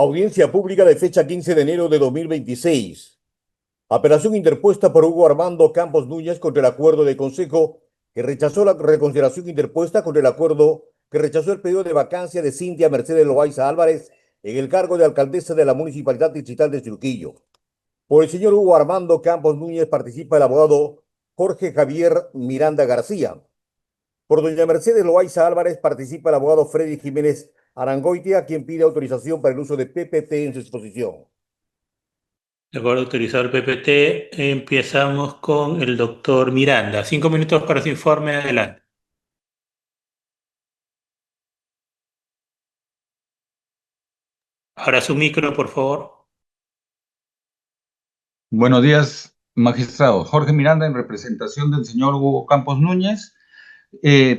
Audiencia pública de fecha 15 de enero de 2026. Apelación interpuesta por Hugo Armando Campos Núñez contra el acuerdo de consejo que rechazó la reconsideración interpuesta contra el acuerdo que rechazó el pedido de vacancia de Cintia Mercedes Loaiza Álvarez en el cargo de alcaldesa de la Municipalidad Distrital de Surquillo. Por el señor Hugo Armando Campos Núñez participa el abogado Jorge Javier Miranda García. Por doña Mercedes Loaiza Álvarez participa el abogado Freddy Jiménez Arangoitia, quien pide autorización para el uso de PPT en su exposición. De acuerdo, autorizado el PPT, empezamos con el doctor Miranda. 5 minutos para su informe, adelante. Ahora su micro, por favor. Buenos días, magistrado. Jorge Miranda, en representación del señor Hugo Campos Núñez,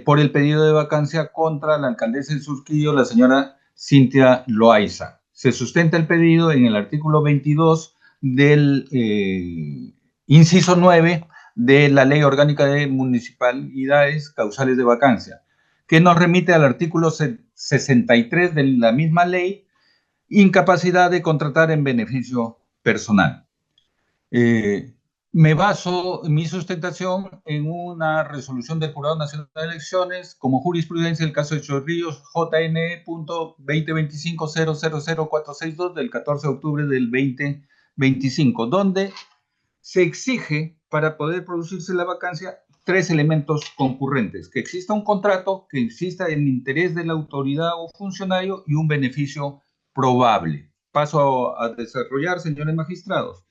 por el pedido de vacancia contra la alcaldesa de Surquillo, la señora Cintia Loaiza. Se sustenta el pedido en el artículo 22 del inciso 9 de la Ley Orgánica de Municipalidades Causales de Vacancia, que nos remite al artículo 63 de la misma ley, incapacidad de contratar en beneficio personal. Me baso mi sustentación en una resolución del Jurado Nacional de Elecciones como jurisprudencia del caso de Chorrillos JN.2025000462 del 14 de octubre del 2025, donde se exige para poder producirse la vacancia 3 elementos concurrentes: que exista un contrato, que exista el interés de la autoridad o funcionario y un beneficio probable. Paso a desarrollar, señores magistrados.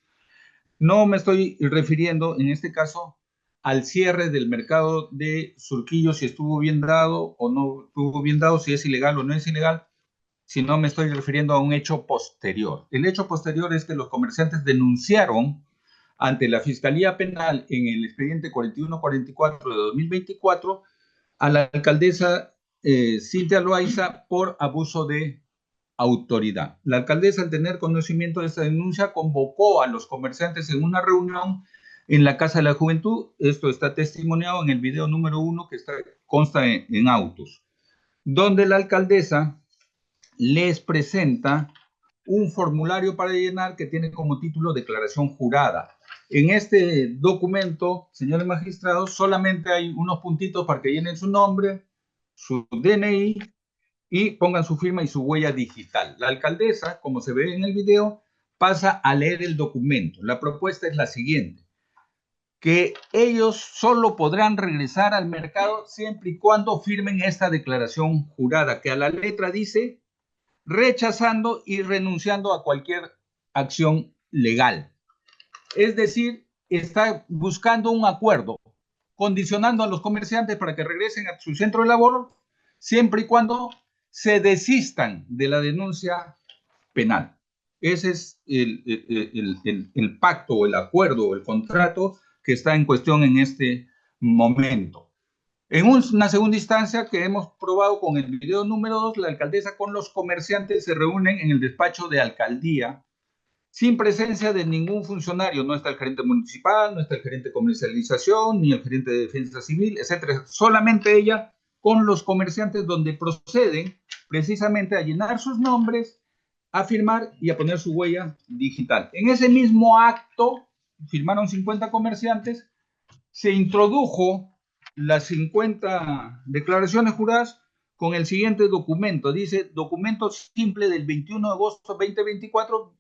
No me estoy refiriendo en este caso al cierre del mercado de Surquillo, si estuvo bien dado o no estuvo bien dado, si es ilegal o no es ilegal, sino me estoy refiriendo a un hecho posterior. El hecho posterior es que los comerciantes denunciaron ante la Fiscalía Penal en el expediente 4144 de 2024 a la alcaldesa Cintia Loaiza por abuso de autoridad. La alcaldesa, al tener conocimiento de esta denuncia, convocó a los comerciantes en una reunión en la Casa de la Juventud. Esto está testimoniado en el video número 1 que consta en autos, donde la alcaldesa les presenta un formulario para llenar que tiene como título Declaración Jurada. En este documento, señores magistrados, solamente hay unos puntitos para que llenen su nombre, su DNI, y pongan su firma y su huella digital. La alcaldesa, como se ve en el video, pasa a leer el documento. La propuesta es la siguiente: que ellos solo podrán regresar al mercado siempre y cuando firmen esta declaración jurada, que a la letra dice rechazando y renunciando a cualquier acción legal. Es decir, está buscando un acuerdo, condicionando a los comerciantes para que regresen a su centro de labor siempre y cuando se desistan de la denuncia penal. Ese es el pacto, o el acuerdo, o el contrato que está en cuestión en este momento. En una segunda instancia que hemos probado con el video número 2, la alcaldesa con los comerciantes se reúnen en el despacho de alcaldía sin presencia de ningún funcionario. No está el gerente municipal, no está el gerente de comercialización, ni el gerente de defensa civil, etcétera. Solamente ella con los comerciantes, donde proceden precisamente a llenar sus nombres, a firmar y a poner su huella digital. En ese mismo acto, firmaron 50 comerciantes, se introdujo las 50 declaraciones juradas con el siguiente documento. Dice: documento simple del 21 de agosto 2024,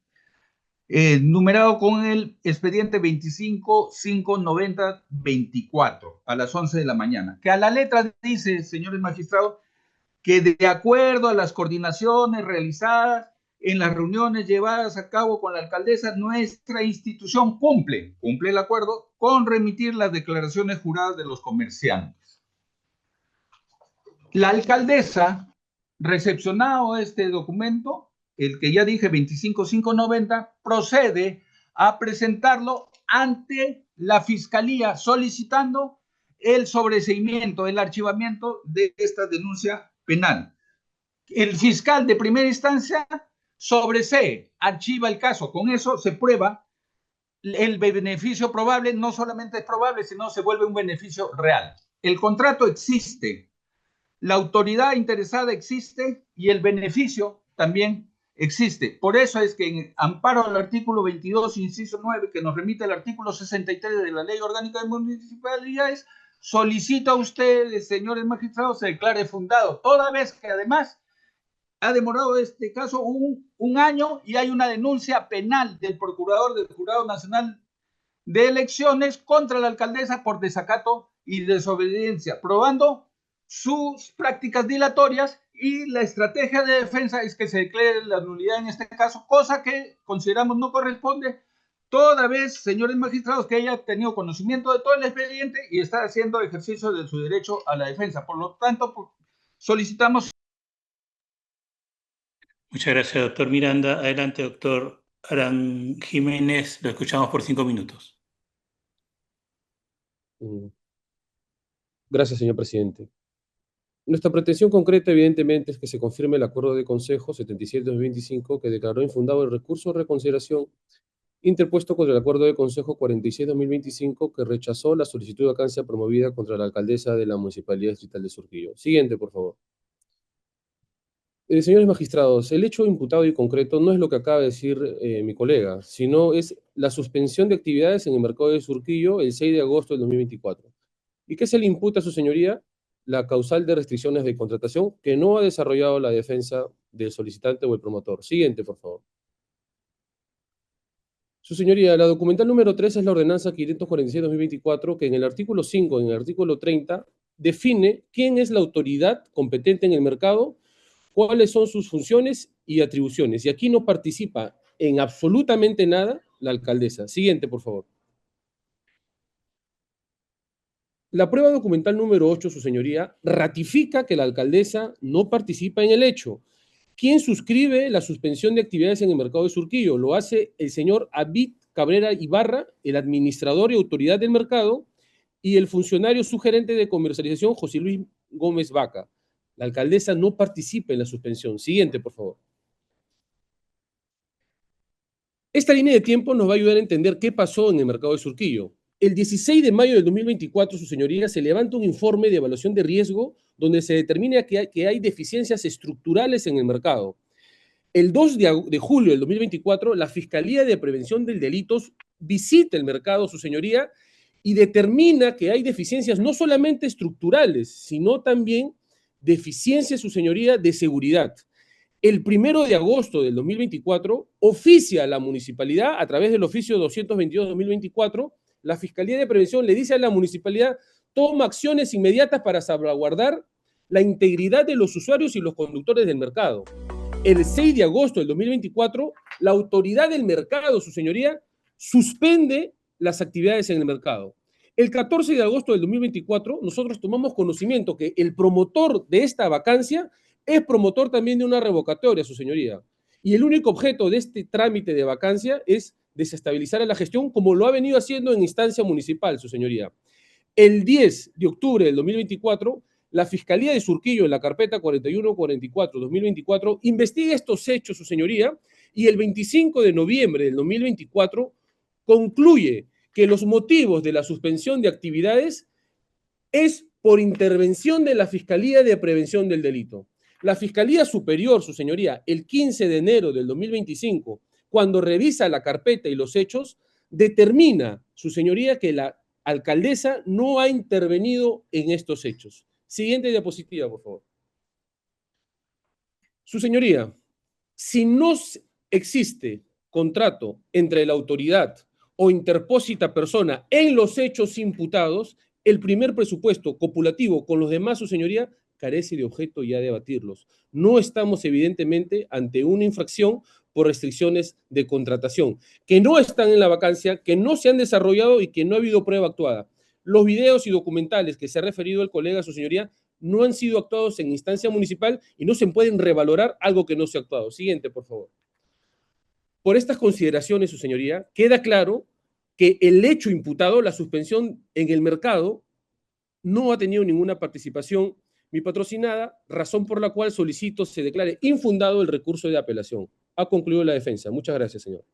numerado con el expediente 25-590-24 a las 11 de la mañana, que a la letra dice, señores magistrados, que de acuerdo a las coordinaciones realizadas en las reuniones llevadas a cabo con la alcaldesa, nuestra institución cumple el acuerdo con remitir las declaraciones juradas de los comerciantes. La alcaldesa, recepcionado este documento, el que ya dije 25.590, procede a presentarlo ante la Fiscalía solicitando el sobreseimiento, el archivamiento de esta denuncia penal. El fiscal de primera instancia sobresee, archiva el caso. Con eso se prueba el beneficio probable. No solamente es probable, sino se vuelve un beneficio real. El contrato existe, la autoridad interesada existe y el beneficio también existe. Por eso es que en amparo al artículo 22, inciso 9, que nos remite al artículo 63 de la Ley Orgánica de Municipalidades, solicito a ustedes, señores magistrados, se declare fundado, toda vez que además ha demorado este caso un año y hay una denuncia penal del procurador del Jurado Nacional de Elecciones contra la alcaldesa por desacato y desobediencia, probando sus prácticas dilatorias, y la estrategia de defensa es que se declare la nulidad en este caso, cosa que consideramos no corresponde, toda vez, señores magistrados, que haya tenido conocimiento de todo el expediente y está haciendo ejercicio de su derecho a la defensa. Por lo tanto, solicitamos. Muchas gracias, doctor Miranda. Adelante, doctor Aran Jiménez. Lo escuchamos por 5 minutos. Gracias, señor presidente. Nuestra pretensión concreta, evidentemente, es que se confirme el acuerdo de Consejo 77-2025 que declaró infundado el recurso de reconsideración interpuesto contra el acuerdo de Consejo 46-2025 que rechazó la solicitud de vacancia promovida contra la alcaldesa de la Municipalidad Distrital de Surquillo. Siguiente, por favor. Señores magistrados, el hecho imputado y concreto no es lo que acaba de decir mi colega, sino es la suspensión de actividades en el mercado de Surquillo el 6 de agosto del 2024. ¿Y qué se le imputa a su señoría? La causal de restricciones de contratación que no ha desarrollado la defensa del solicitante o el promotor. Siguiente, por favor. Su señoría, la documental número 3 es la ordenanza 546-2024, que en el artículo 5, en el artículo 30, define quién es la autoridad competente en el mercado, cuáles son sus funciones y atribuciones. Y aquí no participa en absolutamente nada la alcaldesa. Siguiente, por favor. La prueba documental número 8, su señoría, ratifica que la alcaldesa no participa en el hecho. ¿Quién suscribe la suspensión de actividades en el mercado de Surquillo? Lo hace el señor Abid Cabrera Ibarra, el administrador y autoridad del mercado, y el funcionario sugerente de comercialización, José Luis Gómez Vaca. La alcaldesa no participa en la suspensión. Siguiente, por favor. Esta línea de tiempo nos va a ayudar a entender qué pasó en el mercado de Surquillo. El 16 de mayo del 2024, su señoría, se levanta un informe de evaluación de riesgo donde se determina que hay deficiencias estructurales en el mercado. El 2 de julio del 2024, la Fiscalía de Prevención del Delitos visita el mercado, su señoría, y determina que hay deficiencias no solamente estructurales, sino también deficiencias, su señoría, de seguridad. El 1 de agosto del 2024, oficia a la municipalidad, a través del oficio 222-2024, la Fiscalía de Prevención le dice a la municipalidad: toma acciones inmediatas para salvaguardar la integridad de los usuarios y los conductores del mercado. El 6 de agosto del 2024, la autoridad del mercado, su señoría, suspende las actividades en el mercado. El 14 de agosto del 2024, nosotros tomamos conocimiento que el promotor de esta vacancia es promotor también de una revocatoria, su señoría. Y el único objeto de este trámite de vacancia es desestabilizar a la gestión, como lo ha venido haciendo en instancia municipal, su señoría. El 10 de octubre del 2024, la Fiscalía de Surquillo, en la carpeta 4144-2024, investiga estos hechos, su señoría, y el 25 de noviembre del 2024 concluye que los motivos de la suspensión de actividades es por intervención de la Fiscalía de Prevención del Delito. La Fiscalía Superior, su señoría, el 15 de enero del 2025, cuando revisa la carpeta y los hechos, determina, su señoría, que la alcaldesa no ha intervenido en estos hechos. Siguiente diapositiva, por favor. Su señoría, si no existe contrato entre la autoridad o interpósita persona en los hechos imputados, el primer presupuesto copulativo con los demás, su señoría, carece de objeto ya debatirlos. No estamos evidentemente ante una infracción por restricciones de contratación, que no están en la vacancia, que no se han desarrollado y que no ha habido prueba actuada. Los videos y documentales que se ha referido el colega, su señoría, no han sido actuados en instancia municipal y no se pueden revalorar algo que no se ha actuado. Siguiente, por favor. Por estas consideraciones, su señoría, queda claro que el hecho imputado, la suspensión en el mercado, no ha tenido ninguna participación mi patrocinada, razón por la cual solicito se declare infundado el recurso de apelación. Ha concluido la defensa. Muchas gracias, señor.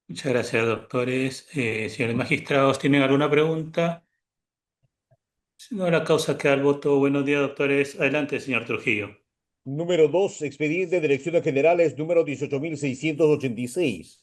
Muchas gracias, doctores. Señores magistrados, ¿tienen alguna pregunta? Si no, la causa queda al voto. Buenos días, doctores. Adelante, señor Trujillo. Número 2, expediente de elecciones generales número 18.686.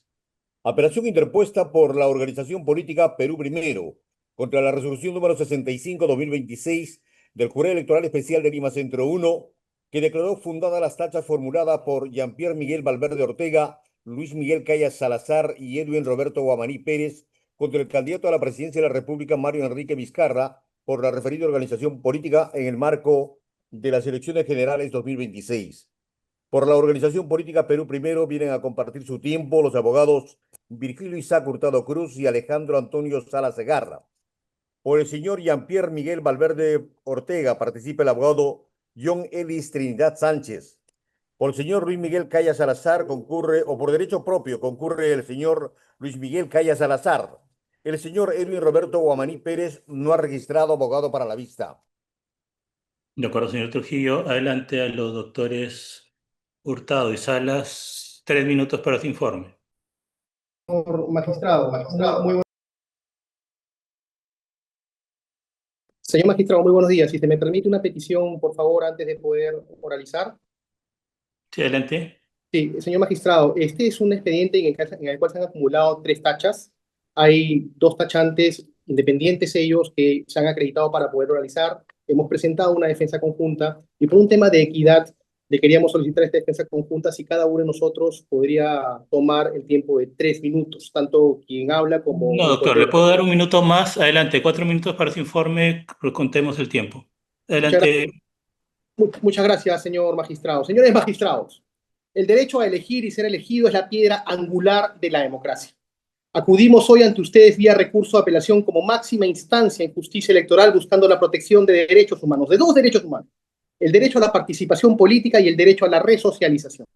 Apelación interpuesta por la organización política Perú Primero contra la resolución número 65/2026 del Jurado Electoral Especial de Lima Centro 1, que declaró fundadas las tachas formuladas por Jean-Pierre Miguel Valverde Ortega, Luis Miguel Callas Salazar y Edwin Roberto Guamaní Pérez contra el candidato a la presidencia de la República, Mario Enrique Vizcarra, por la referida organización política en el marco de las elecciones generales 2026. Por la organización política Perú Primero vienen a compartir su tiempo los abogados Virgilio Isaac Hurtado Cruz y Alejandro Antonio Sala Segarra. Por el señor Jean-Pierre Miguel Valverde Ortega participa el abogado John Ellis Trinidad Sánchez. Por el señor Luis Miguel Callas Salazar concurre, o por derecho propio, concurre el señor Luis Miguel Callas Salazar. El señor Edwin Roberto Guamaní Pérez no ha registrado abogado para la vista. De acuerdo, señor Trujillo. Adelante a los doctores Hurtado y Salas. 3 minutos para su informe. Magistrado, Señor magistrado, muy buenos días. Si se me permite una petición, por favor, antes de poder oralizar. Sí, adelante. Sí, señor magistrado, este es un expediente en el cual se han acumulado 3 tachas. Hay 2 tachantes independientes ellos que se han acreditado para poder oralizar. Hemos presentado una defensa conjunta y por un tema de equidad le queríamos solicitar esta defensa conjunta si cada uno de nosotros podría tomar el tiempo de 3 minutos, tanto quien habla como... No, doctor, le puedo dar un minuto más. Adelante, 4 minutos para su informe. Contemos el tiempo. Adelante. Muchas gracias, señor magistrado. Señores magistrados, el derecho a elegir y ser elegido es la piedra angular de la democracia. Acudimos hoy ante ustedes vía recurso de apelación como máxima instancia en justicia electoral buscando la protección de derechos humanos, de 2 derechos humanos, el derecho a la participación política y el derecho a la resocialización.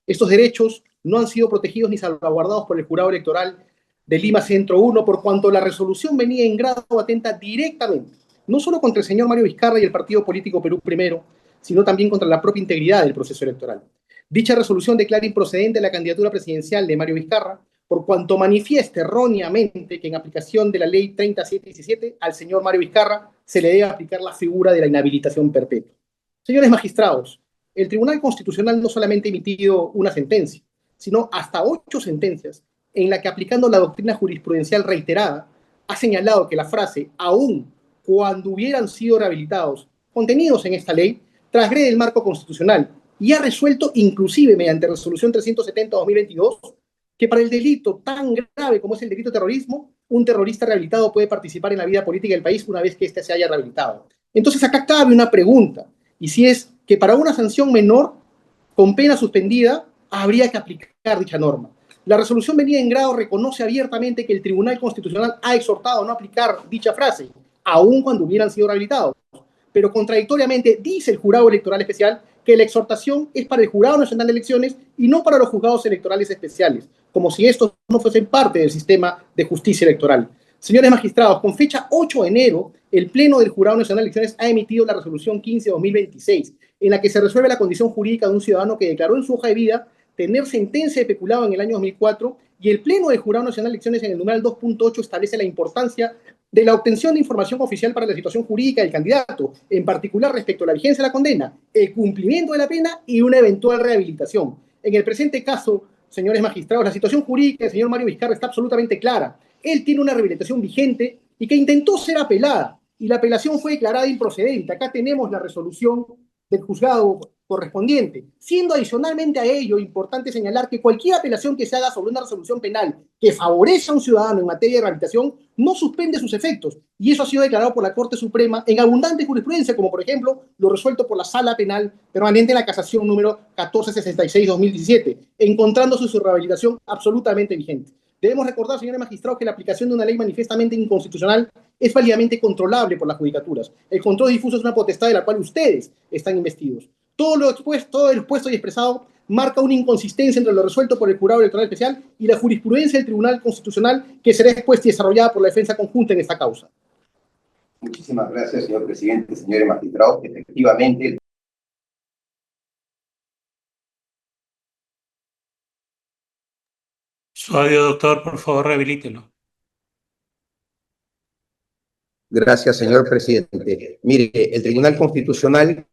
Estos derechos no han sido protegidos ni salvaguardados por el Jurado Electoral de Lima Centro 1 por cuanto la resolución venía en grado atenta directamente, no solo contra el señor Mario Vizcarra y el partido político Perú Primero, sino también contra la propia integridad del proceso electoral. Dicha resolución declara improcedente la candidatura presidencial de Mario Vizcarra, por cuanto manifiesta erróneamente que en aplicación de la ley 3717 al señor Mario Vizcarra se le debe aplicar la figura de la inhabilitación perpetua. Señores magistrados, el Tribunal Constitucional no solamente ha emitido una sentencia, sino hasta 8 sentencias en la que aplicando la doctrina jurisprudencial reiterada ha señalado que la frase aún cuando hubieran sido rehabilitados contenidos en esta ley transgrede el marco constitucional y ha resuelto inclusive mediante resolución 370/2022 que para el delito tan grave como es el delito de terrorismo, un terrorista rehabilitado puede participar en la vida política del país una vez que éste se haya rehabilitado. Entonces acá cabe una pregunta, y si es que para una sanción menor, con pena suspendida, habría que aplicar dicha norma. La resolución venida en grado reconoce abiertamente que el Tribunal Constitucional ha exhortado a no aplicar dicha frase, aun cuando hubieran sido rehabilitados. Pero contradictoriamente dice el Jurado Electoral Especial que la exhortación es para el Jurado Nacional de Elecciones y no para los juzgados electorales especiales, como si estos no fuesen parte del sistema de justicia electoral. Señores magistrados, con fecha 8 de enero, el Pleno del Jurado Nacional de Elecciones ha emitido la resolución 15/2026, en la que se resuelve la condición jurídica de un ciudadano que declaró en su hoja de vida tener sentencia de peculado en el año 2004, y el Pleno del Jurado Nacional de Elecciones en el numeral 2.8 establece la importancia de la obtención de información oficial para la situación jurídica del candidato, en particular respecto a la vigencia de la condena, el cumplimiento de la pena y una eventual rehabilitación. En el presente caso, señores magistrados, la situación jurídica del señor Mario Vizcarra está absolutamente clara. Él tiene una rehabilitación vigente y que intentó ser apelada, y la apelación fue declarada improcedente. Acá tenemos la resolución del juzgado correspondiente. Siendo adicionalmente a ello importante señalar que cualquier apelación que se haga sobre una resolución penal que favorece a un ciudadano en materia de rehabilitación no suspende sus efectos, y eso ha sido declarado por la Corte Suprema en abundante jurisprudencia, como por ejemplo lo resuelto por la Sala Penal Permanente en la casación número 1466/2017, encontrándose su rehabilitación absolutamente vigente. Debemos recordar, señores magistrados, que la aplicación de una ley manifiestamente inconstitucional es válidamente controlable por las judicaturas. El control difuso es una potestad de la cual ustedes están investidos. Todo lo expuesto y expresado marca una inconsistencia entre lo resuelto por el Jurado Electoral Especial y la jurisprudencia del Tribunal Constitucional que será expuesta y desarrollada por la defensa conjunta en esta causa. Muchísimas gracias, señor presidente, señores magistrados. Efectivamente, Su audio, doctor, por favor, rehabilítelo. Gracias, señor presidente. Mire, el Tribunal Constitucional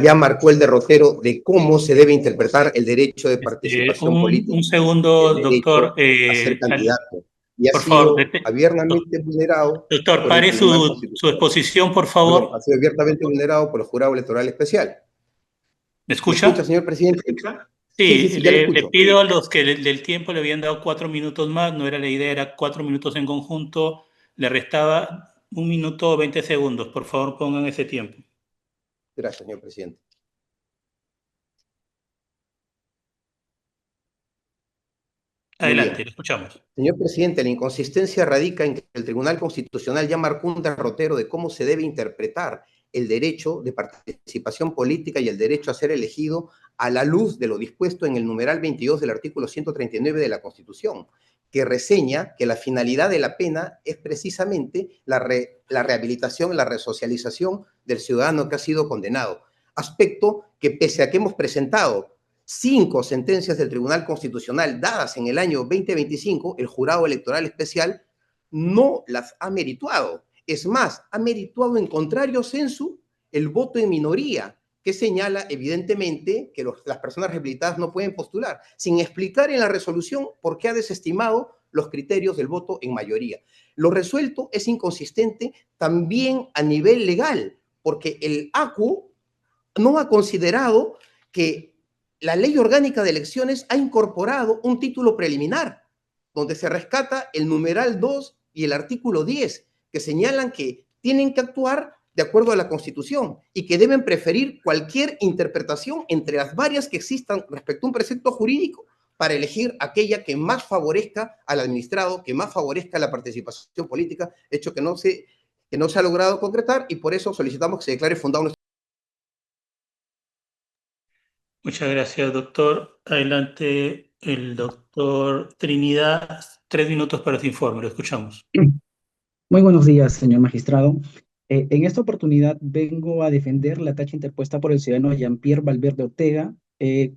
ya marcó el derrotero de cómo se debe interpretar el derecho de participación política, Un segundo, el doctor. derecho a ser candidato, y ha Por favor, sido abiertamente vulnerado doctor, por el pare Tribunal su Constitucional. exposición, por Perdón, favor. ha sido abiertamente vulnerado por el Jurado Electoral Especial. ¿Me ¿Me escucha, escucha? señor presidente? Sí, ya le le escucho. pido a los que del tiempo le habían dado 4 minutos más, no era la idea, era 4 minutos en conjunto, le restaba 1 minuto 20 segundos. Por favor, pongan ese tiempo. Gracias, señor presidente. Adelante, le escuchamos. Señor presidente, la inconsistencia radica en que el Tribunal Constitucional ya marcó un derrotero de cómo se debe interpretar el derecho de participación política y el derecho a ser elegido a la luz de lo dispuesto en el numeral 22 del artículo 139 de la Constitución, que reseña que la finalidad de la pena es precisamente la rehabilitación, la resocialización del ciudadano que ha sido condenado. Aspecto que, pese a que hemos presentado 5 sentencias del Tribunal Constitucional dadas en el año 2025, el Jurado Electoral Especial no las ha merituado. Es más, ha merituado en contrario sensu el voto en minoría, que señala evidentemente que las personas rehabilitadas no pueden postular, sin explicar en la resolución por qué ha desestimado los criterios del voto en mayoría. Lo resuelto es inconsistente también a nivel legal, porque el ACU no ha considerado que la Ley Orgánica de Elecciones ha incorporado un título preliminar, donde se rescata el numeral 2 y el artículo 10, que señalan que tienen que actuar de acuerdo a la Constitución y que deben preferir cualquier interpretación entre las varias que existan respecto a un precepto jurídico para elegir aquella que más favorezca al administrado, que más favorezca la participación política, hecho que no se ha logrado concretar, y por eso solicitamos que se declare fundado nuestro. Muchas gracias, doctor. Adelante, el doctor Trinidad. 3 minutos para su informe, lo escuchamos. Muy buenos días, señor magistrado. En esta oportunidad vengo a defender la tacha interpuesta por el ciudadano Jean-Pierre Valverde Ortega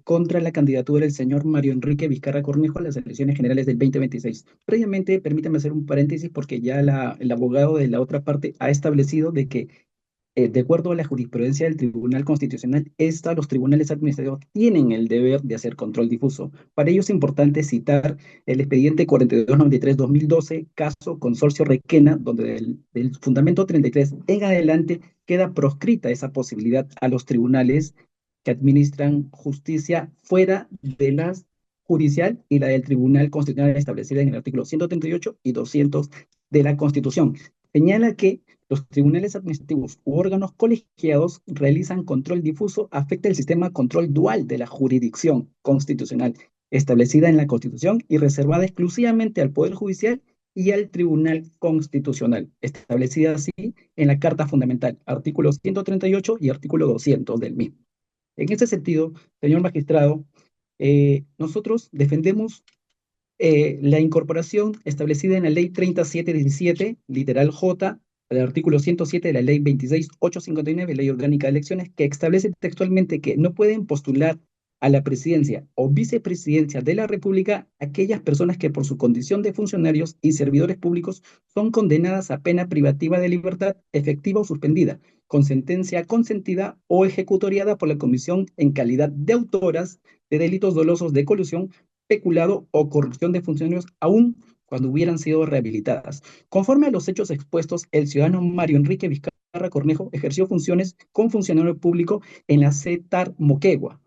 contra la candidatura del señor Mario Enrique Vizcarra Cornejo a las elecciones generales del 2026. Previamente, permítame hacer un paréntesis porque ya el abogado de la otra parte ha establecido de que de acuerdo a la jurisprudencia del Tribunal Constitucional, los tribunales administrativos tienen el deber de hacer control difuso. Para ello es importante citar el expediente 4293-2012, caso Consorcio Requena, donde del fundamento 33 en adelante queda proscrita esa posibilidad a los tribunales que administran justicia fuera de la judicial y la del Tribunal Constitucional establecida en el artículo 138 y 200 de la Constitución. Señala que los tribunales administrativos u órganos colegiados realizan control difuso, afecta el sistema control dual de la jurisdicción constitucional establecida en la Constitución y reservada exclusivamente al Poder Judicial y al Tribunal Constitucional, establecida así en la Carta Fundamental, artículos 138 y artículo 200 del mismo. En este sentido, señor magistrado, nosotros defendemos la incorporación establecida en la Ley 3717, literal J, al artículo 107 de la Ley 26859, Ley Orgánica de Elecciones, que establece textualmente que no pueden postular a la presidencia o vicepresidencia de la República aquellas personas que por su condición de funcionarios y servidores públicos son condenadas a pena privativa de libertad efectiva o suspendida, con sentencia consentida o ejecutoriada por la Comisión en calidad de autoras de delitos dolosos de colusión, peculado o corrupción de funcionarios, aún cuando hubieran sido rehabilitadas. Conforme a los hechos expuestos, el ciudadano Mario Enrique Vizcarra Cornejo ejerció funciones como funcionario público en la CETAR Moquegua.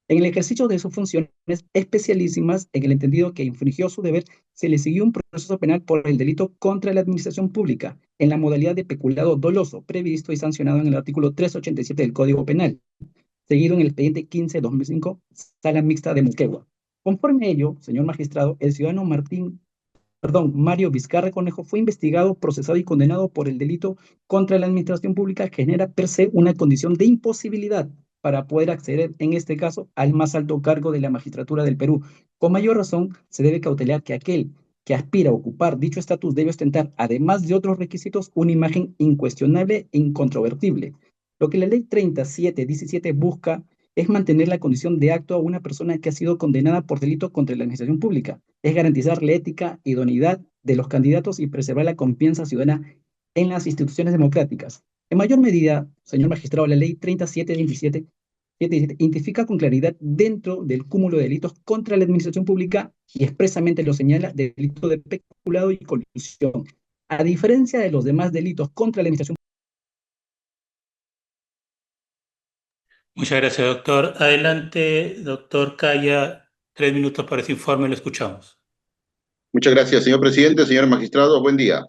En el ejercicio de sus funciones especialísimas, en el entendido que infringió su deber, se le siguió un proceso penal por el delito contra la administración pública, en la modalidad de peculado doloso, previsto y sancionado en el artículo 387 del Código Penal, seguido en el expediente 15-2005, Sala Mixta de Moquegua. Conforme a ello, señor magistrado, el ciudadano Mario Vizcarra Cornejo fue investigado, procesado y condenado por el delito contra la administración pública que genera per se una condición de imposibilidad para poder acceder, en este caso, al más alto cargo de la magistratura del Perú. Con mayor razón, se debe cautelar que aquel que aspira a ocupar dicho estatus debe ostentar, además de otros requisitos, una imagen incuestionable e incontrovertible. Lo que la ley 3717 busca es mantener la condición de acto a una persona que ha sido condenada por delito contra la administración pública, es garantizar la ética, idoneidad de los candidatos y preservar la confianza ciudadana en las instituciones democráticas. En mayor medida, señor magistrado, la ley 3727 identifica con claridad dentro del cúmulo de delitos contra la administración pública y expresamente lo señala delito de peculado y colusión. A diferencia de los demás delitos contra la administración. Muchas gracias, doctor. Adelante, doctor Caya, 3 minutos para ese informe, lo escuchamos. Muchas gracias, señor presidente, señor magistrado, buen día.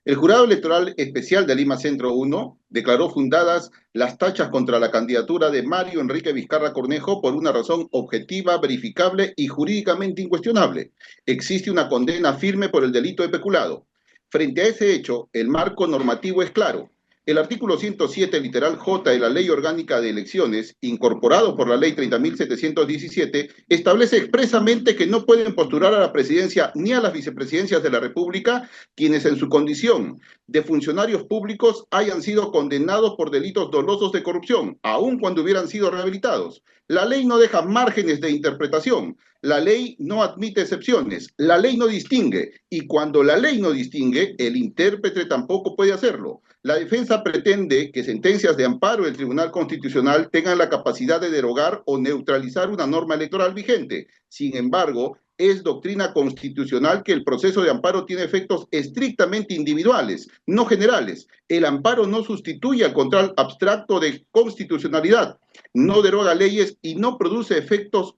El Jurado Electoral Especial de Lima Centro 1 declaró fundadas las tachas contra la candidatura de Mario Enrique Vizcarra Cornejo por una razón objetiva, verificable y jurídicamente incuestionable. Existe una condena firme por el delito de peculado. Frente a ese hecho, el marco normativo es claro. El artículo 107, literal J de la Ley Orgánica de Elecciones, incorporado por la Ley 30.717, establece expresamente que no pueden postular a la presidencia ni a las vicepresidencias de la República quienes en su condición de funcionarios públicos hayan sido condenados por delitos dolosos de corrupción, aun cuando hubieran sido rehabilitados. La ley no deja márgenes de interpretación. La ley no admite excepciones, la ley no distingue, y cuando la ley no distingue, el intérprete tampoco puede hacerlo. La defensa pretende que sentencias de amparo del Tribunal Constitucional tengan la capacidad de derogar o neutralizar una norma electoral vigente. Sin embargo, es doctrina constitucional que el proceso de amparo tiene efectos estrictamente individuales, no generales. El amparo no sustituye al control abstracto de constitucionalidad, no deroga leyes y no produce efectos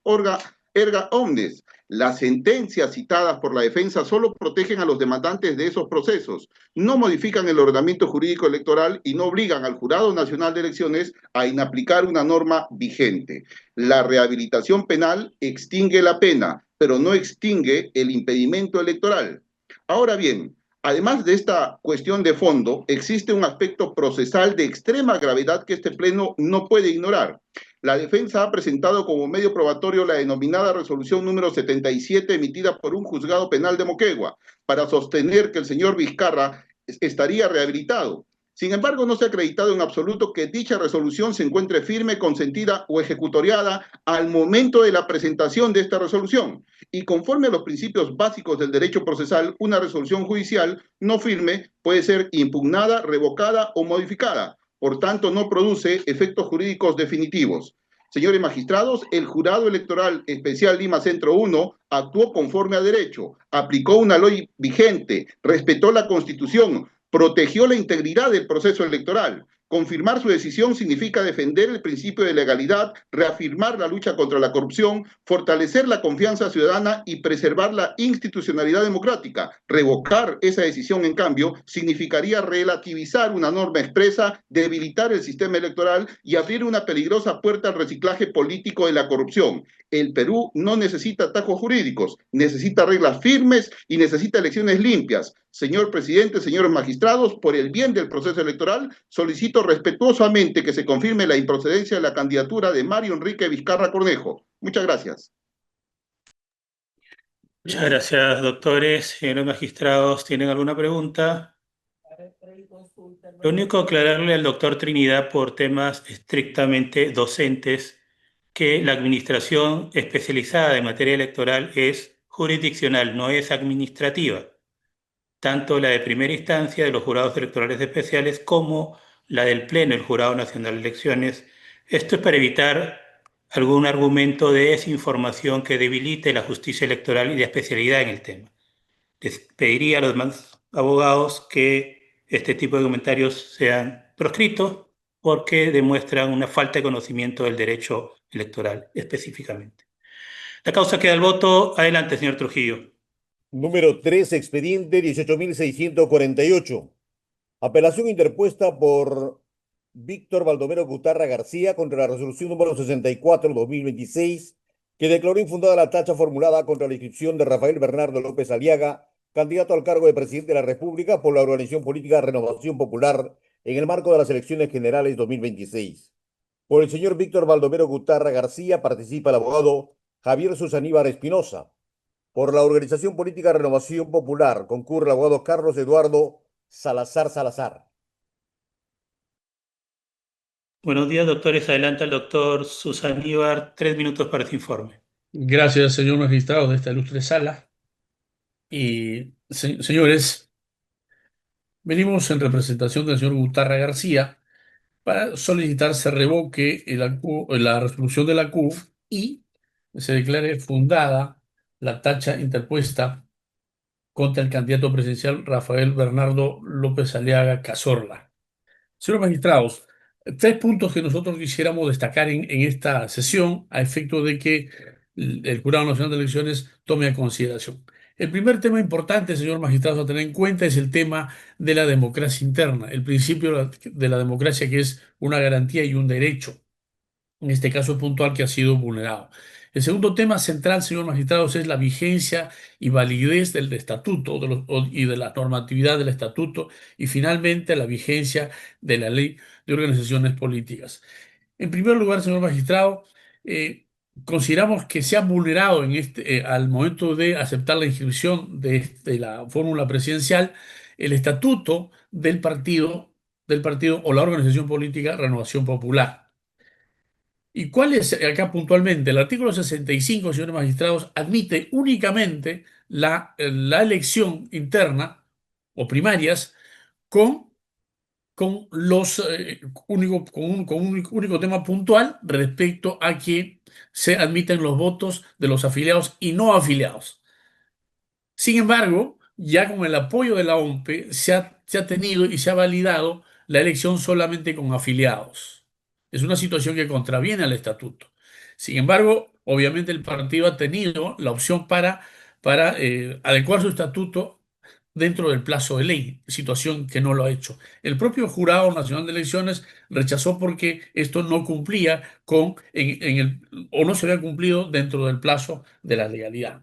erga omnes. Las sentencias citadas por la defensa solo protegen a los demandantes de esos procesos, no modifican el ordenamiento jurídico electoral y no obligan al Jurado Nacional de Elecciones a inaplicar una norma vigente. La rehabilitación penal extingue la pena, pero no extingue el impedimento electoral. Ahora bien, además de esta cuestión de fondo, existe un aspecto procesal de extrema gravedad que este Pleno no puede ignorar. La defensa ha presentado como medio probatorio la denominada resolución número 77 emitida por un juzgado penal de Moquegua para sostener que el señor Vizcarra estaría rehabilitado. Sin embargo, no se ha acreditado en absoluto que dicha resolución se encuentre firme, consentida o ejecutoriada al momento de la presentación de esta resolución. Y conforme a los principios básicos del derecho procesal, una resolución judicial no firme puede ser impugnada, revocada o modificada. Por tanto, no produce efectos jurídicos definitivos. Señores magistrados, el Jurado Electoral Especial Lima Centro 1 actuó conforme a derecho, aplicó una ley vigente, respetó la Constitución, protegió la integridad del proceso electoral. Confirmar su decisión significa defender el principio de legalidad, reafirmar la lucha contra la corrupción, fortalecer la confianza ciudadana y preservar la institucionalidad democrática. Revocar esa decisión, en cambio, significaría relativizar una norma expresa, debilitar el sistema electoral y abrir una peligrosa puerta al reciclaje político de la corrupción. El Perú no necesita atajos jurídicos, necesita reglas firmes y necesita elecciones limpias. Señor presidente, señores magistrados, por el bien del proceso electoral, solicito respetuosamente que se confirme la improcedencia de la candidatura de Mario Enrique Vizcarra Cornejo. Muchas gracias. Muchas gracias, doctores. Señores magistrados, ¿tienen alguna pregunta? Lo único aclararle al doctor Trinidad por temas estrictamente docentes que la administración especializada en materia electoral es jurisdiccional, no es administrativa. Tanto la de primera instancia de los jurados electorales especiales como la del Pleno, el Jurado Nacional de Elecciones. Esto es para evitar algún argumento de desinformación que debilite la justicia electoral y la especialidad en el tema. Les pediría a los demás abogados que este tipo de comentarios sean proscritos porque demuestran una falta de conocimiento del derecho electoral específicamente. La causa queda al voto. Adelante, señor Trujillo. Número 3, expediente 18.648. Apelación interpuesta por Víctor Baldomero Gutarra García contra la resolución número 64/2026, que declaró infundada la tacha formulada contra la inscripción de Rafael Bernardo López Aliaga, candidato al cargo de presidente de la República por la organización política Renovación Popular en el marco de las elecciones generales 2026. Por el señor Víctor Baldomero Gutarra García participa el abogado Javier Susaníbar Espinosa. Por la organización política Renovación Popular concurre el abogado Carlos Eduardo Salazar Salazar. Buenos días, doctores. Adelanta el doctor Susaníbar. 3 minutos para su informe. Gracias, señor magistrado de esta ilustre sala. Y señores, Venimos en representación del señor Gutarra García para solicitar se revoque la resolución de la CUF y se declare fundada la tacha interpuesta contra el candidato presidencial Rafael Bernardo López Aliaga Cazorla. Señores magistrados, tres puntos que nosotros quisiéramos destacar en esta sesión a efecto de que el Jurado Nacional de Elecciones tome a consideración. El primer tema importante, señor magistrado, a tener en cuenta es el tema de la democracia interna, el principio de la democracia que es una garantía y un derecho, en este caso puntual que ha sido vulnerado. El segundo tema central, señor magistrado, es la vigencia y validez del estatuto y de la normatividad del estatuto y finalmente la vigencia de la ley de organizaciones políticas. En primer lugar, señor magistrado, consideramos que se ha vulnerado al momento de aceptar la inscripción de la fórmula presidencial el estatuto del partido o la organización política Renovación Popular. ¿Y cuál es acá puntualmente? El artículo 65, señores magistrados, admite únicamente la elección interna o primarias con, con los con un único tema puntual respecto a que se admiten los votos de los afiliados y no afiliados. Sin embargo, ya con el apoyo de la OMPE se ha tenido y se ha validado la elección solamente con afiliados. Es una situación que contraviene al estatuto. Sin embargo, obviamente el partido ha tenido la opción para adecuar su estatuto dentro del plazo de ley, situación que no lo ha hecho. El propio Jurado Nacional de Elecciones rechazó porque esto no cumplía o no se había cumplido dentro del plazo de la legalidad.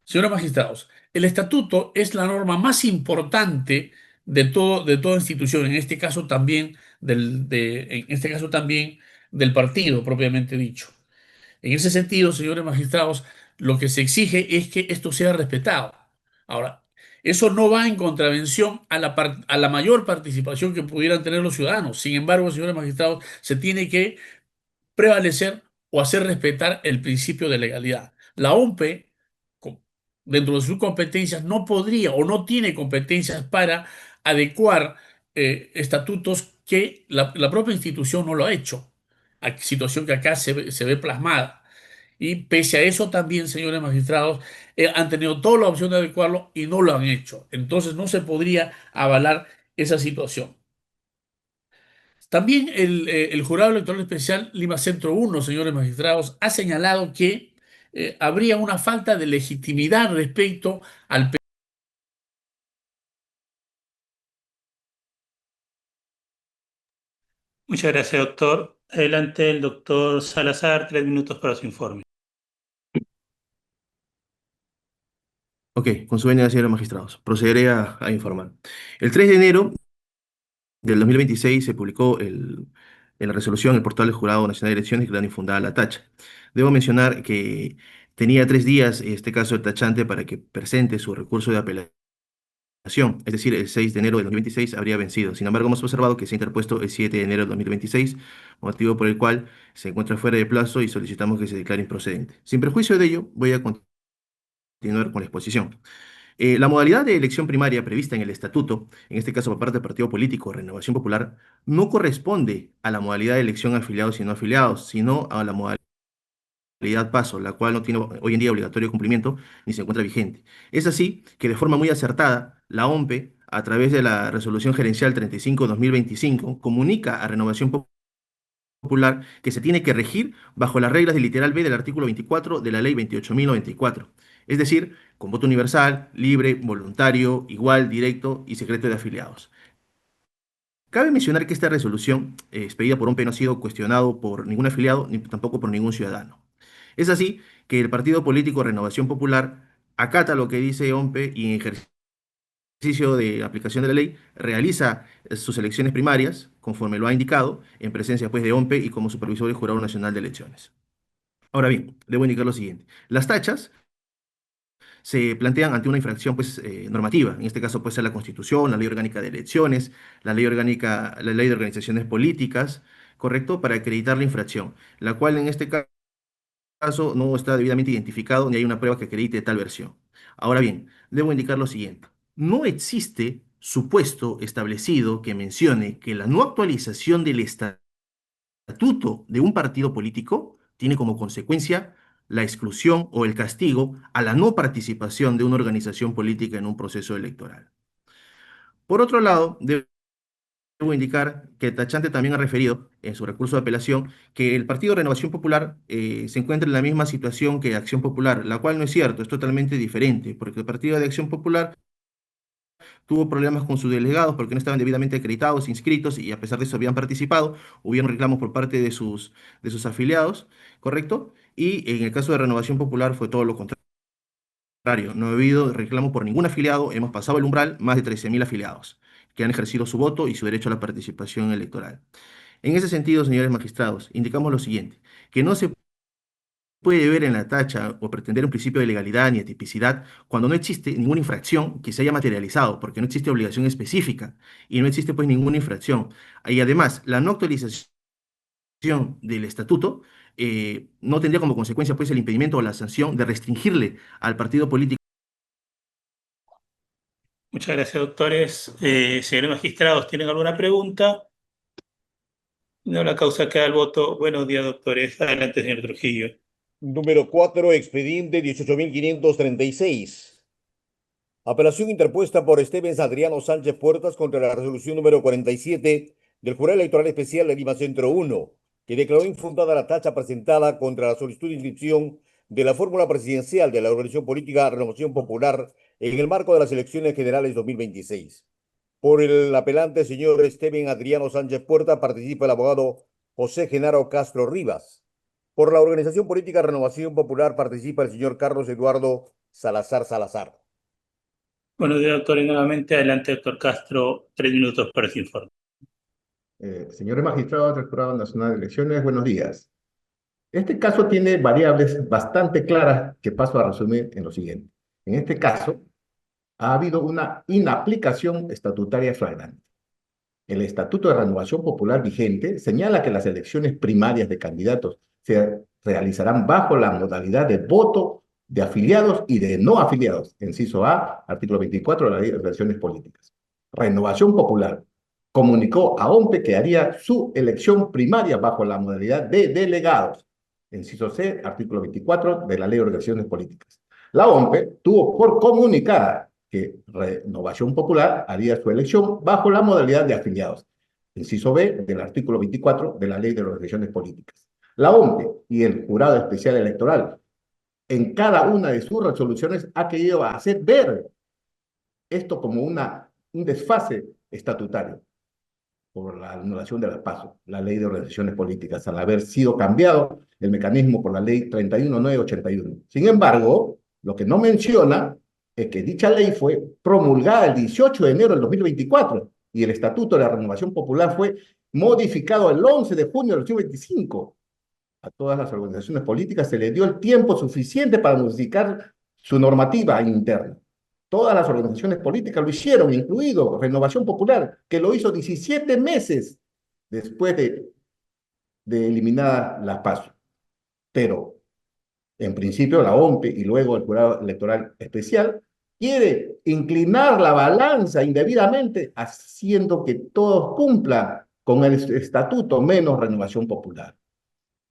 Señores magistrados, el estatuto es la norma más importante de toda institución, en este caso también del partido propiamente dicho. En ese sentido, señores magistrados, lo que se exige es que esto sea respetado. Ahora, eso no va en contravención a la mayor participación que pudieran tener los ciudadanos. Sin embargo, señores magistrados, se tiene que prevalecer o hacer respetar el principio de legalidad. La OMPE, dentro de sus competencias, no podría o no tiene competencias para adecuar estatutos que la propia institución no lo ha hecho, situación que acá se ve plasmada. Y pese a eso también, señores magistrados, han tenido toda la opción de adecuarlo y no lo han hecho. Entonces no se podría avalar esa situación. También el Jurado Electoral Especial Lima Centro 1, señores magistrados, ha señalado que habría una falta de legitimidad respecto al. Muchas gracias, doctor. Adelante el doctor Salazar, 3 minutos para su informe. Ok, con su venia, señores magistrados, procederé a informar. El 3 de enero del 2026 se publicó en la resolución el portal del Jurado Nacional de Elecciones que dan infundada la tacha. Debo mencionar que tenía 3 días este caso el tachante para que presente su recurso de apelación, es decir, el 6 de enero del 2026 habría vencido. Sin embargo, hemos observado que se ha interpuesto el 7 de enero del 2026, motivo por el cual se encuentra fuera de plazo y solicitamos que se declare improcedente. Sin perjuicio de ello, voy a continuar con la exposición. La modalidad de elección primaria prevista en el estatuto, en este caso por parte del partido político Renovación Popular, no corresponde a la modalidad de elección afiliados y no afiliados, sino a la modalidad paso, la cual no tiene hoy en día obligatorio cumplimiento ni se encuentra vigente. Es así que de forma muy acertada, la OMPE, a través de la Resolución Gerencial 35-2025, comunica a Renovación Popular que se tiene que regir bajo las reglas del literal B del artículo 24 de la Ley 28.094, es decir, con voto universal, libre, voluntario, igual, directo y secreto de afiliados. Cabe mencionar que esta resolución expedida por OMPE no ha sido cuestionado por ningún afiliado ni tampoco por ningún ciudadano. Es así que el partido político Renovación Popular acata lo que dice OMPE y en ejercicio de aplicación de la ley realiza sus elecciones primarias, conforme lo ha indicado, en presencia pues, de OMPE y como supervisor del Jurado Nacional de Elecciones. Ahora bien, debo indicar lo siguiente. Las tachas se plantean ante una infracción pues, normativa. En este caso puede ser la Constitución, la Ley Orgánica de Elecciones, la Ley de Organizaciones Políticas, ¿correcto? Para acreditar la infracción, la cual en este caso no está debidamente identificado ni hay una prueba que acredite tal versión. Ahora bien, debo indicar lo siguiente. no existe supuesto establecido que mencione que la no actualización del estatuto de un partido político tiene como consecuencia la exclusión o el castigo a la no participación de una organización política en un proceso electoral. Por otro lado, debo indicar que el tachante también ha referido en su recurso de apelación que el Partido Renovación Popular se encuentra en la misma situación que Acción Popular, la cual no es cierto, es totalmente diferente, porque el Partido de Acción Popular tuvo problemas con sus delegados porque no estaban debidamente acreditados, inscritos, y a pesar de eso habían participado. Hubieron reclamos por parte de sus afiliados, ¿correcto? Y en el caso de Renovación Popular fue todo lo contrario. No ha habido reclamo por ningún afiliado, hemos pasado el umbral, más de 13.000 afiliados que han ejercido su voto y su derecho a la participación electoral. En ese sentido, señores magistrados, indicamos lo siguiente, que no se puede ver en la tacha o pretender un principio de legalidad ni de tipicidad cuando no existe ninguna infracción que se haya materializado, porque no existe obligación específica y no existe pues ninguna infracción. Y además, la no actualización del estatuto no tendría como consecuencia pues el impedimento o la sanción de restringirle al partido político. Muchas gracias, doctores. Señores magistrados, ¿tienen alguna pregunta? No, la causa queda al voto. Buenos días, doctores. Adelante, señor Trujillo. Número 4, expediente 18.536. Apelación interpuesta por Esteban Adriano Sánchez Puertas contra la resolución número 47 del Jurado Electoral Especial de Lima Centro 1, que declaró infundada la tacha presentada contra la solicitud de inscripción de la fórmula presidencial de la organización política Renovación Popular en el marco de las elecciones generales 2026. Por el apelante, señor Esteban Adriano Sánchez Puertas, participa el abogado José Genaro Castro Rivas. Por la organización política Renovación Popular participa el señor Carlos Eduardo Salazar Salazar. Buenos días, doctores. Nuevamente, adelante, doctor Castro. 3 minutos para su informe. Señores magistrados del Jurado Nacional de Elecciones, buenos días. Este caso tiene variables bastante claras que paso a resumir en lo siguiente. En este caso, ha habido una inaplicación estatutaria flagrante. El Estatuto de Renovación Popular vigente señala que las elecciones primarias de candidatos se realizarán bajo la modalidad de voto de afiliados y de no afiliados. Inciso A, artículo 24 de la Ley de Elecciones Políticas. Renovación Popular comunicó a OMPE que haría su elección primaria bajo la modalidad de delegados. Inciso C, artículo 24 de la Ley de Organizaciones Políticas. La OMPE tuvo por comunicada que Renovación Popular haría su elección bajo la modalidad de afiliados. Inciso B del artículo 24 de la Ley de Organizaciones Políticas. La OMPE y el Jurado Especial Electoral, en cada una de sus resoluciones, ha querido hacer ver esto como un desfase estatutario por la anulación de la PASO, la Ley de Organizaciones Políticas, al haber sido cambiado el mecanismo por la Ley 31981. Sin embargo, lo que no menciona es que dicha ley fue promulgada el 18 de enero del 2024 y el Estatuto de la Renovación Popular fue modificado el 11 de junio del 2025. A todas las organizaciones políticas se les dio el tiempo suficiente para modificar su normativa interna. Todas las organizaciones políticas lo hicieron, incluido Renovación Popular, que lo hizo 17 meses después de eliminar la PASO. Pero, en principio, la OMPE y luego el Jurado Electoral Especial quiere inclinar la balanza indebidamente, haciendo que todos cumplan con el estatuto, menos Renovación Popular.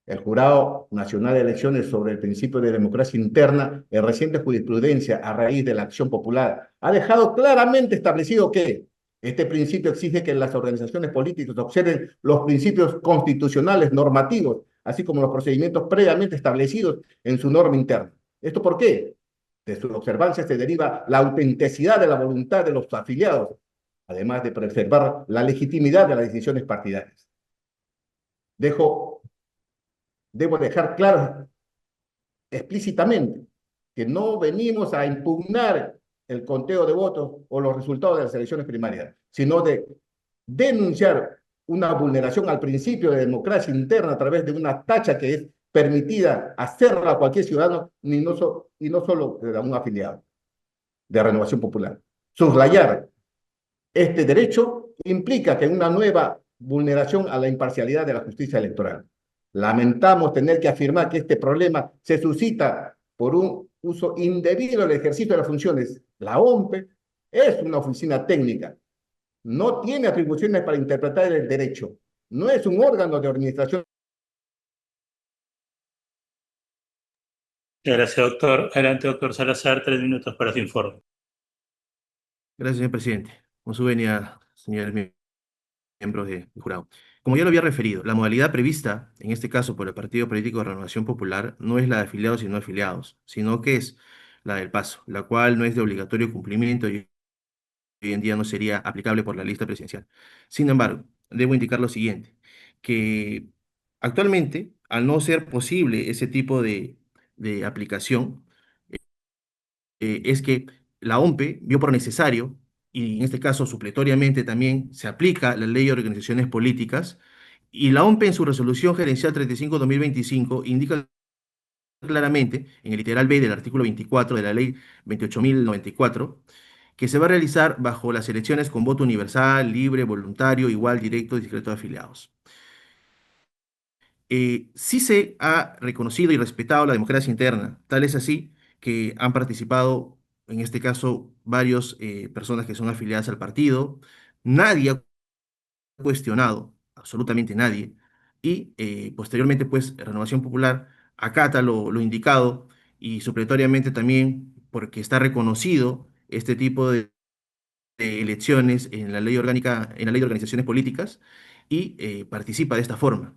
El Jurado Nacional de Elecciones sobre el principio de democracia interna, en reciente jurisprudencia a raíz de la Acción Popular, ha dejado claramente establecido que este principio exige que las organizaciones políticas observen los principios constitucionales normativos, así como los procedimientos previamente establecidos en su norma interna. ¿Esto por qué? De su observancia se deriva la autenticidad de la voluntad de los afiliados, además de preservar la legitimidad de las decisiones partidarias. Debo dejar claro explícitamente que no venimos a impugnar el conteo de votos o los resultados de las elecciones primarias, sino de denunciar una vulneración al principio de democracia interna a través de una tacha que es permitida hacerla a cualquier ciudadano y no solo a un afiliado de Renovación Popular. Soslayar este derecho implica que una nueva vulneración a la imparcialidad de la justicia electoral. Lamentamos tener que afirmar que este problema se suscita por un uso indebido del ejercicio de las funciones. La OMPE Es una oficina técnica. No tiene atribuciones para interpretar el derecho. No es un órgano de administración. Gracias, doctor. Adelante, doctor Salazar, 3 minutos para su informe. Gracias, señor presidente. Con su venia, señores miembros del jurado. Como ya lo había referido, la modalidad prevista, en este caso por el Partido Político de Renovación Popular, no es la de afiliados y no afiliados, sino que es la del paso, la cual no es de obligatorio cumplimiento y hoy en día no sería aplicable por la lista presidencial. Sin embargo, debo indicar lo siguiente, que actualmente, al no ser posible ese tipo de aplicación, es que la OMPE vio por necesario, y en este caso supletoriamente también se aplica la Ley de Organizaciones Políticas, y la OMPE en su resolución gerencial 35/2025 indica claramente, en el literal B del artículo 24 de la Ley 28.094, que se va a realizar bajo las elecciones con voto universal, libre, voluntario, igual, directo y discreto de afiliados. Sí se ha reconocido y respetado la democracia interna, tal es así que han participado, en este caso, varias personas que son afiliadas al partido. Nadie ha cuestionado, absolutamente nadie, y posteriormente, pues, Renovación Popular acata lo indicado y supletoriamente también porque está reconocido este tipo de elecciones en la ley orgánica, en la ley de organizaciones políticas y participa de esta forma.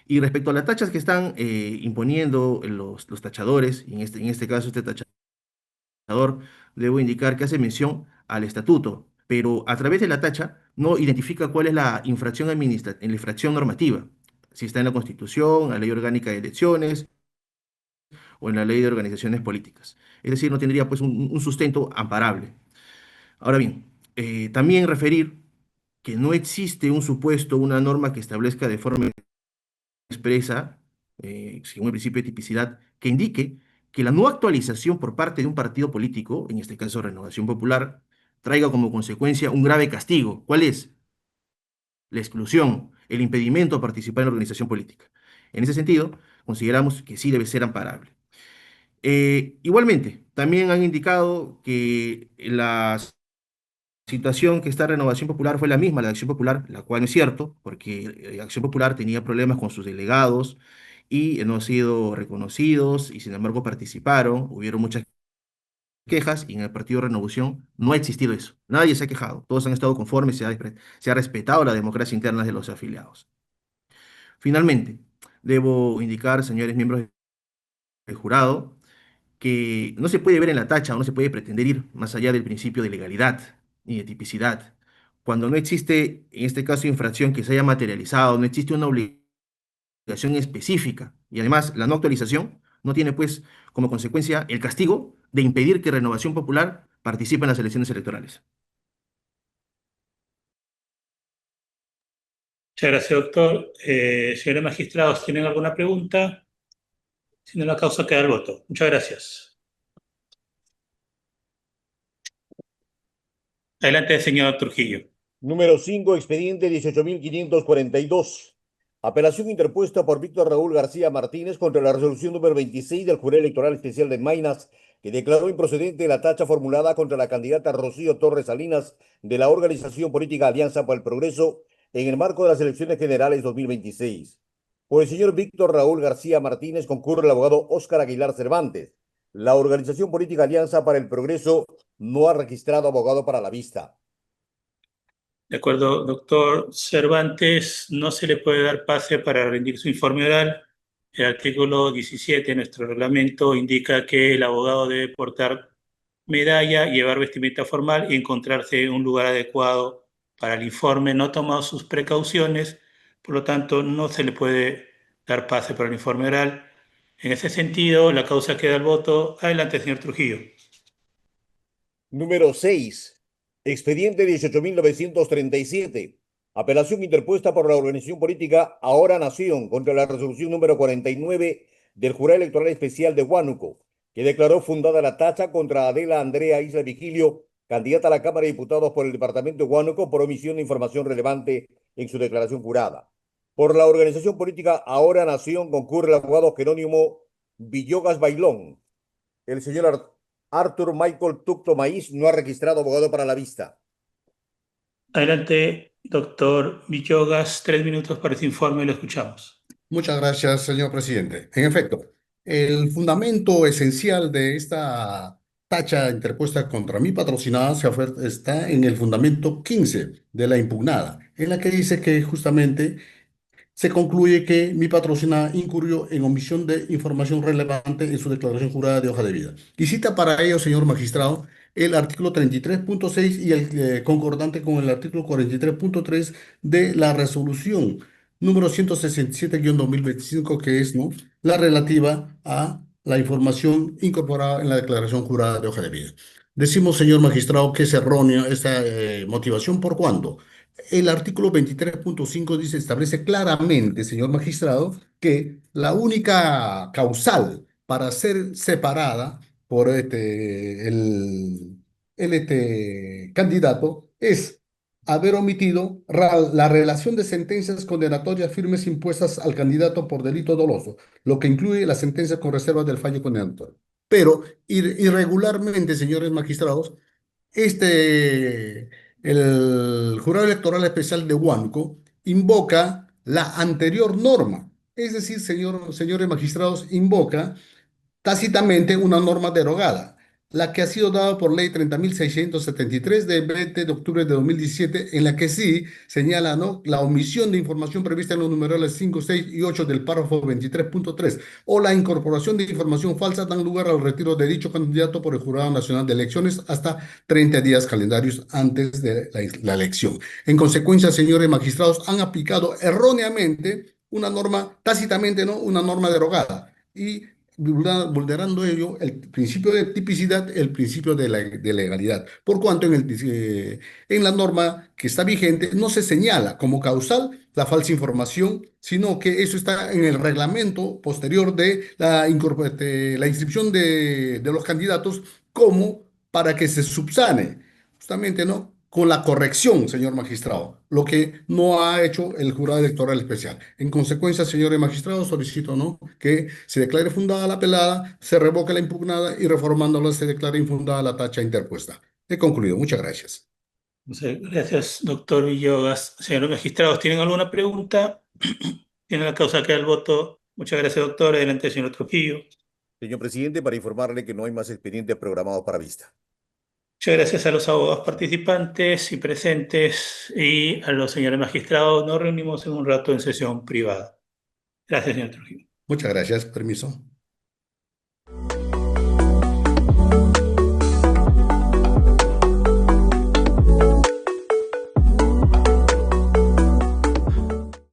Y respecto a las tachas que están imponiendo los tachadores, y en este caso este tachador, debo indicar que hace mención al estatuto, pero a través de la tacha no identifica cuál es la infracción administrativa, la infracción normativa, si está en la Constitución, la Ley Orgánica de Elecciones o en la Ley de Organizaciones Políticas. Es decir, no tendría pues un sustento amparable. Ahora bien, también referir que no existe un supuesto, una norma que establezca de forma expresa, según el principio de tipicidad, que indique que la no actualización por parte de un partido político, en este caso Renovación Popular, traiga como consecuencia un grave castigo. ¿Cuál es? La exclusión, el impedimento a participar en la organización política. En ese sentido, consideramos que sí debe ser amparable. Igualmente, también han indicado que la situación que está Renovación Popular fue la misma, la de Acción Popular, la cual no es cierto, porque Acción Popular tenía problemas con sus delegados y no han sido reconocidos y sin embargo participaron, hubieron muchas quejas y en el Partido Renovación no ha existido eso, nadie se ha quejado, todos han estado conformes, se ha respetado la democracia interna de los afiliados. Finalmente, debo indicar, señores miembros del jurado, que no se puede ver en la tacha o no se puede pretender ir más allá del principio de legalidad ni de tipicidad. Cuando no existe, en este caso, infracción que se haya materializado, no existe una obligación específica y además la no actualización no tiene pues como consecuencia el castigo de impedir que Renovación Popular participe en las elecciones electorales. Muchas gracias, doctor. Señores magistrados, ¿tienen alguna pregunta? Si no, la causa queda el voto. Muchas gracias. Adelante, señor Trujillo. Número 5, expediente 18.542. Apelación interpuesta por Víctor Raúl García Martínez contra la resolución número 26 del Jurado Electoral Especial de Maynas, que declaró improcedente la tacha formulada contra la candidata Rocío Torres Salinas de la organización política Alianza para el Progreso en el marco de las elecciones generales 2026. Por el señor Víctor Raúl García Martínez concurre el abogado Óscar Aguilar Cervantes. La organización política Alianza para el Progreso no ha registrado abogado para la vista. De acuerdo, doctor Cervantes, no se le puede dar pase para rendir su informe oral. El artículo 17 de nuestro reglamento indica que el abogado debe portar medalla, llevar vestimenta formal y encontrarse en un lugar adecuado para el informe. No ha tomado sus precauciones, por lo tanto, no se le puede dar pase para el informe oral. En ese sentido, la causa queda al voto. Adelante, señor Trujillo. Número 6. Expediente 18.937. Apelación interpuesta por la organización política Ahora Nación contra la resolución número 49 del Jurado Electoral Especial de Huánuco, que declaró fundada la tacha contra Adela Andrea Isla Vigilio, candidata a la Cámara de Diputados por el departamento de Huánuco, por omisión de información relevante en su declaración jurada. Por la organización política Ahora Nación concurre el abogado Jerónimo Villogas Bailón. El señor Arthur Michael Tucto Maíz no ha registrado abogado para la vista. Adelante, doctor Villegas, 3 minutos para este informe, lo escuchamos. Muchas gracias, señor presidente. En efecto, el fundamento esencial de esta tacha interpuesta contra mi patrocinada está en el fundamento 15 de la impugnada, en la que dice que justamente se concluye que mi patrocinada incurrió en omisión de información relevante en su declaración jurada de hoja de vida. Y cita para ello, señor magistrado, el artículo 33.6 y el concordante con el artículo 43.3 de la resolución número 167-2025, que es, ¿no?, la relativa a la información incorporada en la declaración jurada de hoja de vida. Decimos, señor magistrado, que es errónea esta motivación. ¿Por cuándo? El artículo 23.5 dice, establece claramente, señor magistrado, que la única causal para ser separada por el candidato es haber omitido la relación de sentencias condenatorias firmes impuestas al candidato por delito doloso, lo que incluye la sentencia con reserva del fallo condenatorio. Pero irregularmente, señores magistrados, el Jurado Electoral Especial de Huánuco invoca la anterior norma. Es decir, señores magistrados, invoca tácitamente una norma derogada, la que ha sido dada por ley 30.673 de 20 de octubre de 2017, en la que sí señala, ¿no?, la omisión de información prevista en los numerales 5, 6 y 8 del párrafo 23.3 o la incorporación de información falsa dan lugar al retiro de dicho candidato por el Jurado Nacional de Elecciones hasta 30 días calendarios antes de la elección. En consecuencia, señores magistrados, han aplicado erróneamente una norma, tácitamente, ¿no?, una norma derogada, y vulnerando ello el principio de tipicidad, el principio de legalidad, por cuanto en la norma que está vigente no se señala como causal la falsa información, sino que eso está en el reglamento posterior de la inscripción de los candidatos, como para que se subsane justamente, ¿no?, con la corrección, señor magistrado, lo que no ha hecho el Jurado Electoral Especial. En consecuencia, señores magistrados, solicito, ¿no?, que se declare fundada la apelada, se revoque la impugnada y, reformándola, se declare infundada la tacha interpuesta. He concluido. Muchas gracias. Gracias, doctor Villegas. Señores magistrados, ¿tienen alguna pregunta? ¿Tienen la causa que el voto? Muchas gracias, doctor. Adelante, señor Trujillo. Señor presidente, para informarle que no hay más expedientes programados para vista. Muchas gracias a los abogados participantes y presentes y a los señores magistrados. Nos reunimos en un rato en sesión privada. Gracias, señor Trujillo. Muchas gracias. Permiso.